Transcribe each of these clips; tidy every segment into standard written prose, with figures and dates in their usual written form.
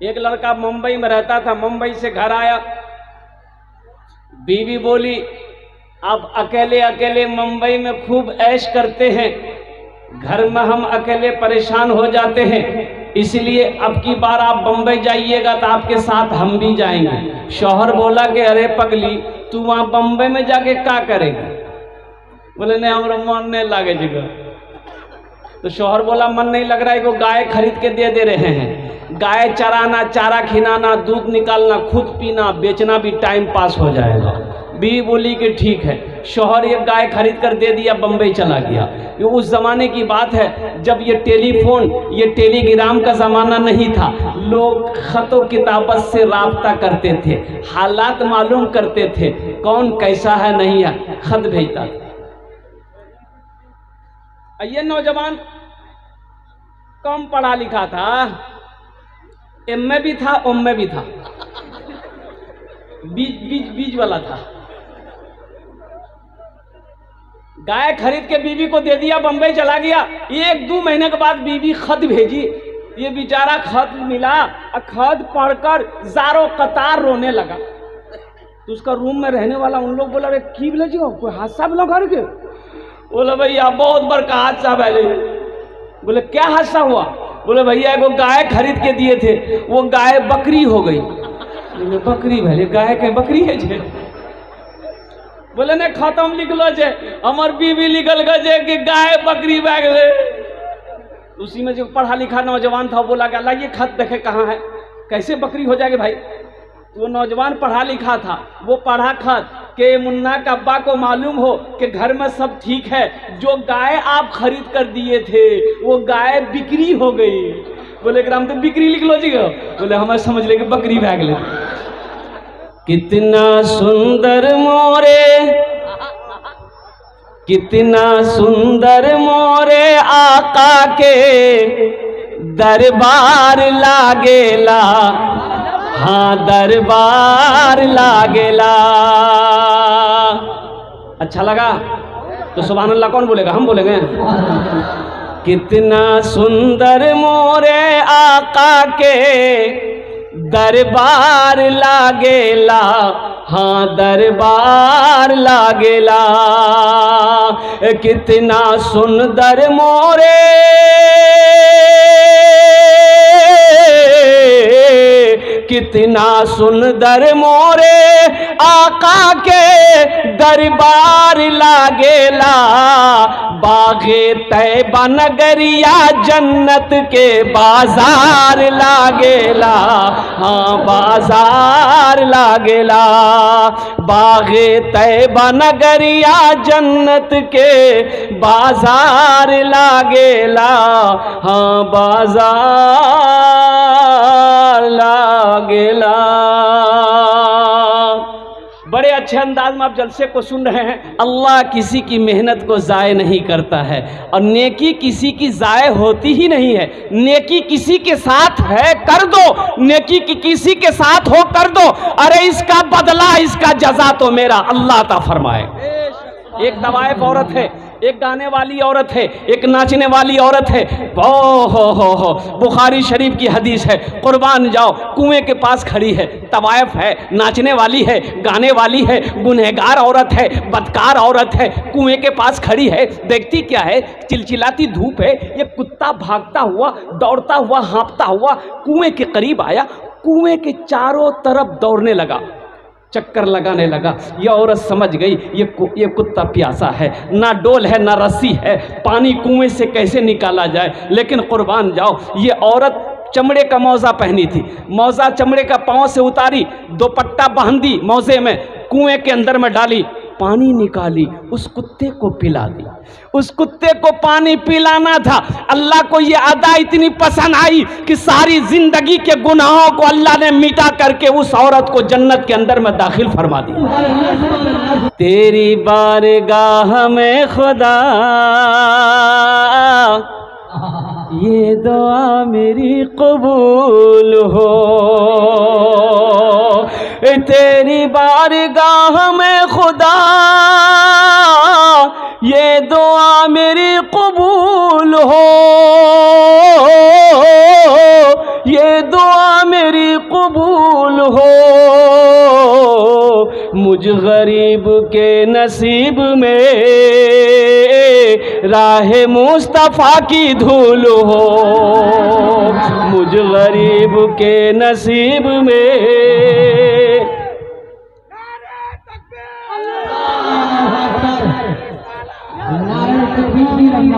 एक लड़का मुंबई में रहता था, मुंबई से घर आया, बीवी बोली आप अकेले अकेले मुंबई में खूब ऐश करते हैं, घर में हम अकेले परेशान हो जाते हैं, इसलिए अब की बार आप बम्बई जाइएगा तो आपके साथ हम भी जाएंगे। शौहर बोला कि अरे पगली तू वहां बम्बई में जाके क्या करेगा? बोले नहीं हमारा मन नहीं लगे जगह। तो शौहर बोला मन नहीं लग रहा है, वो गाय खरीद के दे रहे हैं, गाय चराना, चारा खिलाना, दूध निकालना, खुद पीना, बेचना भी टाइम पास हो जाएगा। बीवी बोली कि ठीक है। शौहर एक गाय खरीद कर दे दिया, बम्बई चला गया। ये उस ज़माने की बात है जब ये टेलीफोन, ये टेलीग्राम का ज़माना नहीं था, लोग ख़तों किताबत से राब्ता करते थे, हालात मालूम करते थे, कौन कैसा है नहीं है, खत भेजता था। ये नौजवान कम पढ़ा लिखा था, एमए भी था, ओमए भी था, बीच वाला था। गाय खरीद के बीवी को दे दिया, बंबई चला गया। 1-2 महीने के बाद बीवी खत भेजी, ये बेचारा खत मिला, खत पढ़कर जारो कतार रोने लगा। तो उसका रूम में रहने वाला उन लोग बोला, अरे की बोले जी कोई हादसा बोला घर के? बोले भैया बहुत बड़का हादसा पहले। बोले क्या हादसा हुआ? बोले भैया वो गाय खरीद के दिए थे, वो गाय बकरी हो गई। बोले बकरी भले गाय के बकरी है जे? बोले ने खत्म लिखलो जे, हमार बीवी लिखल गए कि गाय बकरी बैग ले। उसी में जो पढ़ा लिखा नौजवान था बोला कि अल्लाह ये खत देखे कहाँ है, कैसे बकरी हो जाएगी भाई? तो वो नौजवान पढ़ा लिखा था, वो पढ़ा खत कि मुन्ना का अब्बा को मालूम हो कि घर में सब ठीक है, जो गाय आप खरीद कर दिए थे वो गाय बिक्री हो गई। बोले ग्राम तो बिक्री लिख लो जी। बोले हमें समझ ले कि बकरी भाग ले। कितना सुंदर मोरे, कितना सुंदर मोरे आका के दरबार लागेला, हाँ दरबार लागेला। अच्छा लगा तो सुभान अल्लाह कौन बोलेगा? हम बोलेंगे। कितना सुंदर मोरे आका के दरबार लागेला, हाँ दरबार लागेला। कितना सुंदर मोरे कितना सुंदर मोरे आका के दरबार लागेला, बागे तैबा नगरिया जन्नत के बाजार लागेला, हाँ बाजार लागेला। बागे तैबा नगरिया जन्नत के बाजार लागेला, हाँ बाजार लागेला। बड़े अच्छे अंदाज में आप जलसे को सुन रहे हैं। अल्लाह किसी की मेहनत को ज़ाय नहीं करता है और नेकी किसी की ज़ाय होती ही नहीं है। नेकी किसी के साथ है कर दो, नेकी की किसी के साथ हो कर दो, अरे इसका बदला, इसका जजा तो मेरा अल्लाह ता फरमाए। एक तवाइफ औरत है, एक गाने वाली औरत है, एक नाचने वाली औरत है। हो बुखारी शरीफ की हदीस है, कुर्बान जाओ, कुएं के पास खड़ी है, तवाइफ है, नाचने वाली है, गाने वाली है, गुनहगार औरत है, बदकार औरत है, कुएं के पास खड़ी है। देखती क्या है? चिलचिलाती धूप है, ये कुत्ता भागता हुआ, दौड़ता हुआ, हाँफता हुआ कुएं के करीब आया, कुएं के चारों तरफ दौड़ने लगा, चक्कर लगाने लगा। यह औरत समझ गई ये कुत्ता प्यासा है, ना डोल है ना रस्सी है, पानी कुएं से कैसे निकाला जाए। लेकिन कुर्बान जाओ, ये औरत चमड़े का मौजा पहनी थी, मौजा चमड़े का पाँव से उतारी, दोपट्टा बांध दी मौजे में, कुएं के अंदर में डाली, पानी निकाली, उस कुत्ते को पिला दी। उस कुत्ते को पानी पिलाना था। अल्लाह को ये अदा इतनी पसंद आई कि सारी जिंदगी के गुनाहों को अल्लाह ने मिटा करके उस औरत को जन्नत के अंदर में दाखिल फरमा दिया। तेरी बारगाह में खुदा ये दुआ मेरी कबूल हो, तेरी बारगाह में खुदा ये दुआ मेरी कबूल हो, ये दुआ मेरी कबूल हो, मुझ गरीब के नसीब में राह मुस्तफ़ा की धूल हो, मुझ गरीब के नसीब में।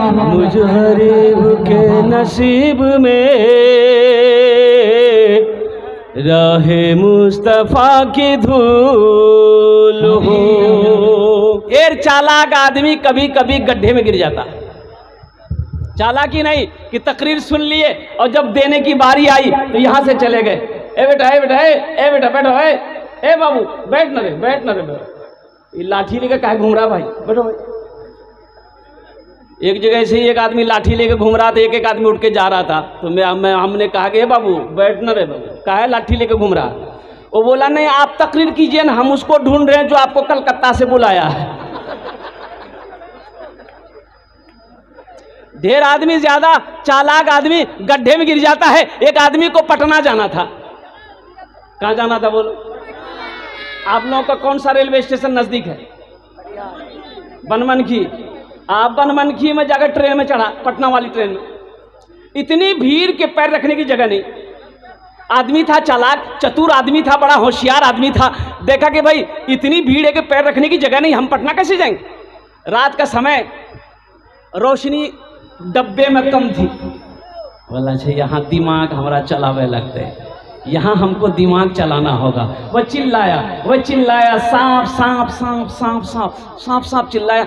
मुझ गरीब के नसीब में राहे मुस्तफ़ा की धूल हो। ढेर चालाक आदमी कभी कभी गड्ढे में गिर जाता। चालाकी नहीं कि तकरीर सुन लिए और जब देने की बारी आई तो यहां से चले गए, ए बेटा ए बेटा ए बेटा बैठो, ए बाबू बैठ न रे बैठ न रे, ये लाठी लेकर काहे घूम रहा भाई, बैठो भाई। एक जगह से ही एक आदमी लाठी लेके घूम रहा था, एक एक आदमी उठ के जा रहा था, तो हमने कहा कि बाबू बैठ न रे बाबू, काहे लाठी लेके घूम रहा। वो बोला नहीं आप तकरीर कीजिए ना, हम उसको ढूंढ रहे हैं जो आपको कलकत्ता से बुलाया है। ढेर आदमी, ज्यादा चालाक आदमी गड्ढे में गिर जाता है। एक आदमी को पटना जाना था। कहाँ जाना था बोलो? आप लोगों का कौन सा रेलवे स्टेशन नजदीक है? बनमनखी। आप बनमनखी में जाकर ट्रेन में चढ़ा, पटना वाली ट्रेन में। इतनी भीड़ के पैर रखने की जगह नहीं। आदमी था चालाक, चतुर आदमी था, बड़ा होशियार आदमी था। देखा कि भाई इतनी भीड़ है कि पैर रखने की जगह नहीं, हम पटना कैसे जाएंगे? रात का समय, रोशनी डब्बे में कम थी। बोला अच्छा यहाँ दिमाग हमारा चलावे लगते हैं, यहाँ हमको दिमाग चलाना होगा। वह चिल्लाया सांप सांप सांप सांप सांप सांप सांप चिल्लाया।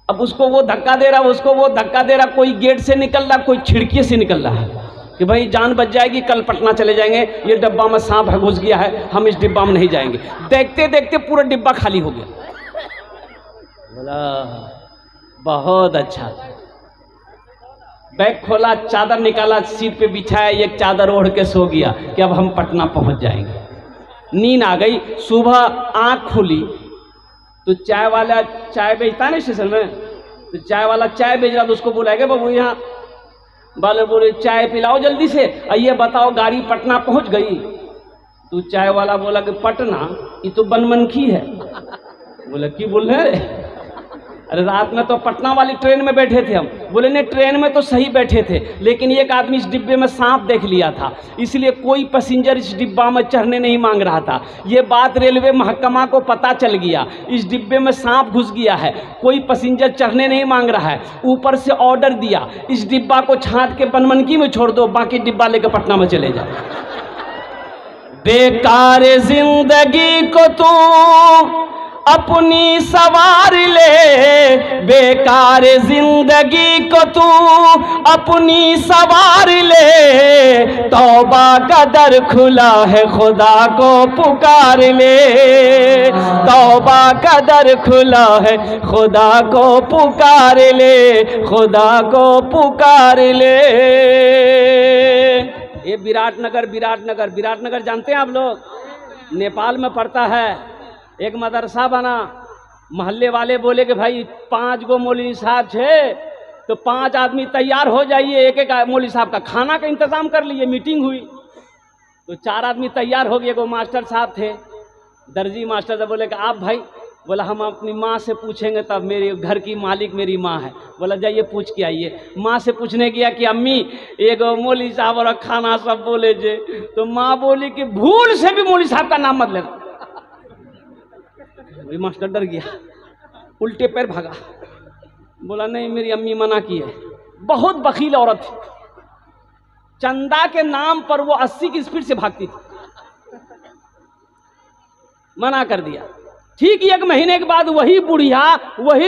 अब उसको वो धक्का दे रहा, उसको वो धक्का दे रहा। कोई गेट से निकल रहा, कोई खिड़की से निकल रहा है कि भाई जान बच जाएगी, कल पटना चले जाएंगे, ये डिब्बा में सांप है, घुस गया है, हम इस डिब्बा में नहीं जाएंगे। देखते देखते पूरा डिब्बा खाली हो गया। बोला बहुत अच्छा। बैग खोला, चादर निकाला, सीट पे बिछाया, एक चादर ओढ़ के सो गया कि अब हम पटना पहुंच जाएंगे। नींद आ गई। सुबह आंख खुली तो चाय वाला चाय बेचता है ना स्टेशन में, तो चाय वाला चाय बेच रहा, तो उसको बुलाएगा बाबू यहाँ वाले बोले चाय पिलाओ जल्दी से, ये बताओ गाड़ी पटना पहुंच गई? तो चाय वाला बोला कि पटना ये तो बनमनखी है। बोला की बोल रहे? अरे रात में तो पटना वाली ट्रेन में बैठे थे हम। बोले नहीं ट्रेन में तो सही बैठे थे, लेकिन एक आदमी इस डिब्बे में सांप देख लिया था, इसलिए कोई पैसेंजर इस डिब्बा में चढ़ने नहीं मांग रहा था। ये बात रेलवे महकमा को पता चल गया, इस डिब्बे में सांप घुस गया है, कोई पैसेंजर चढ़ने नहीं मांग रहा है। ऊपर से ऑर्डर दिया इस डिब्बा को छांट के बनमनखी में छोड़ दो, बाकी डिब्बा लेकर पटना में चले जाओ। बेकार जिंदगी को तू अपनी सवार ले, बेकार जिंदगी को तू अपनी सवार ले, तौबा का दर खुला है खुदा को पुकार ले, तौबा का दर खुला है खुदा को पुकार ले, खुदा को पुकार ले। ये विराटनगर जानते हैं आप लोग? नेपाल में पड़ता है। एक मदरसा बना, मोहल्ले वाले बोले कि भाई 5 गो मौलवी साहब छे, तो 5 आदमी तैयार हो जाइए, एक एक मौलवी साहब का खाना का इंतजाम कर लिए। मीटिंग हुई तो 4 आदमी तैयार हो गए। वो मास्टर साहब थे, दर्जी मास्टर साहब बोले कि आप भाई, बोला हम अपनी माँ से पूछेंगे, तब मेरे घर की मालिक मेरी माँ है। बोला जाइए पूछ के आइए। माँ से पूछने गया कि अम्मी एक मौलवी साहब और खाना सब बोले जे, तो माँ बोली कि भूल से भी मौलवी साहब का नाम मत लेना। मास्टर डर गया, उल्टे पैर भागा। बोला नहीं मेरी अम्मी मना की है। बहुत बखील औरत थी, चंदा के नाम पर वो 80 की स्पीड से भागती थी। मना कर दिया। ठीक 1 महीने के बाद वही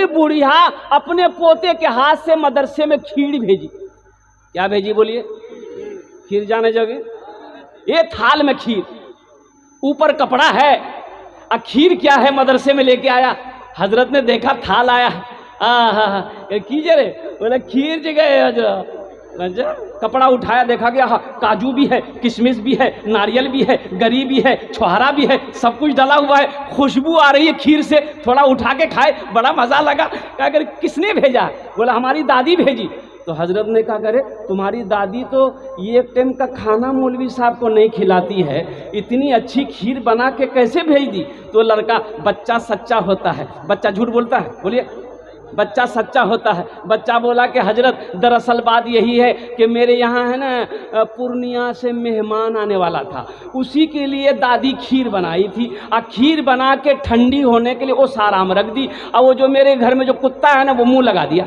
बुढ़िया अपने पोते के हाथ से मदरसे में खीर भेजी। क्या भेजी बोलिए? खीर जाने जगह, ये थाल में खीर, ऊपर कपड़ा है। खीर क्या है मदरसे में लेके आया। हजरत ने देखा थाल आया, कीजिए रे, बोला खीर जगह हजरत। कपड़ा उठाया, देखा गया काजू भी है, किशमिश भी है, नारियल भी है, गरी भी है, छोहरा भी है, सब कुछ डाला हुआ है। खुशबू आ रही है खीर से, थोड़ा उठा के खाए, बड़ा मजा लगा। क्या कर किसने भेजा? बोला हमारी दादी भेजी। तो हजरत ने कहा करे तुम्हारी दादी तो ये एक टाइम का खाना मौलवी साहब को नहीं खिलाती है, इतनी अच्छी खीर बना के कैसे भेज दी? तो लड़का, बच्चा सच्चा होता है, बच्चा झूठ बोलता है, बोलिए बच्चा सच्चा होता है। बच्चा बोला कि हजरत दरअसल बात यही है कि मेरे यहाँ है ना पूर्णिया से मेहमान आने वाला था, उसी के लिए दादी खीर बनाई थी, और खीर बना के ठंडी होने के लिए वो सारा में रख दी, और वो जो मेरे घर में जो कुत्ता है ना वो मुंह लगा दिया।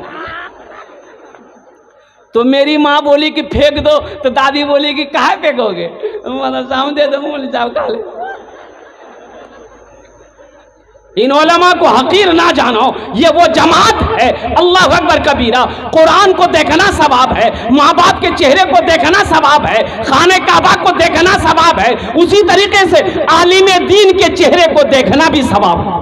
तो मेरी माँ बोली कि फेंक दो, तो दादी बोली कि कहाँ फेंकोगे? मतलब साम दे दो, मुँह जाओ खा ले। इन उलमा को हकीर ना जानो, ये वो जमात है। अल्लाह अकबर कबीरा। कुरान को देखना सवाब है, माँ बाप के चेहरे को देखना सवाब है, खाने काबा को देखना सवाब है, उसी तरीके से आलिम दीन के चेहरे को देखना भी सवाब है।